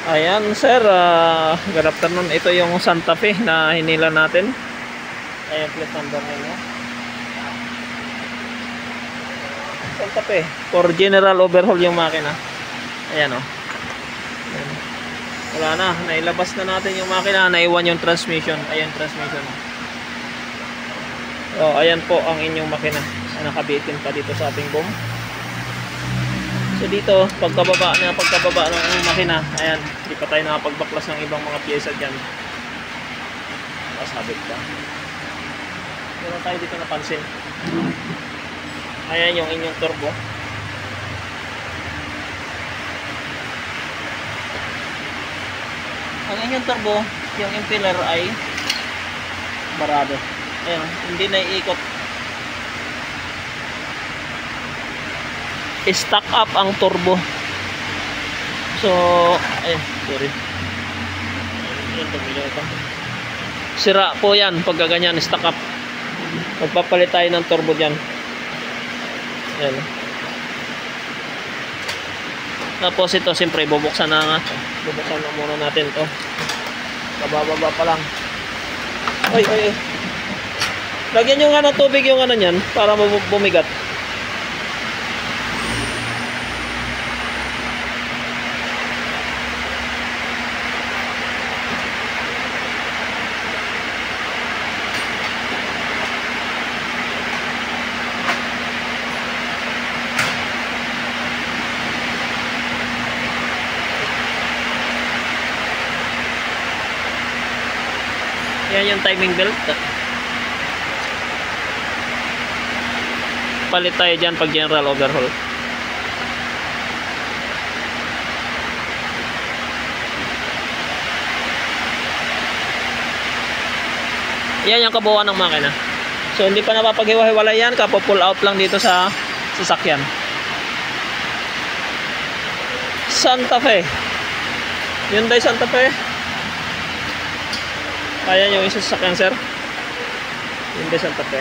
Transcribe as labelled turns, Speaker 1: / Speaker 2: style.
Speaker 1: Ayan sir, good afternoon. Ito yung Santa Fe na hinila natin. Ayan plate number nyo. Santa Fe, for general overhaul yung makina. Ayan o. Ayan. Wala na, nailabas na natin yung makina. Naiwan yung transmission. Ayan transmission. So ayan po ang inyong makina. Nakabitin pa dito sa ating boom. So dito, pagkababa ng makina, ayan, hindi pa tayo nakapagbaklas ng ibang mga pyesa dyan. Nakasabit pa. Meron tayo dito napansin. Ayan yung inyong turbo. Ang inyong turbo, yung impeller ay barado. Ayan, hindi na iikot. Stack up ang turbo. So, sorry. Sira po yan pag ganyan, stack up. Magpapalit tayo ng turbo dyan. Ayan. Tapos ito, siyempre, bubuksan na nga. Bubuksan na muna natin to. Kabababa pa lang. Oy. Lagyan nyo nga ng tubig yung ano nyan para bumigat. Yan yung timing belt. Palit tayo dyan pag general overhaul. Yan yung kabuuan ng makina. So hindi pa napapaghiwa-hiwalay yan, kapo-pull out lang dito sa sasakyan. Santa Fe. Hyundai Santa Fe. Ayan yung isa sasakyan sir. Hyundai Santa Fe.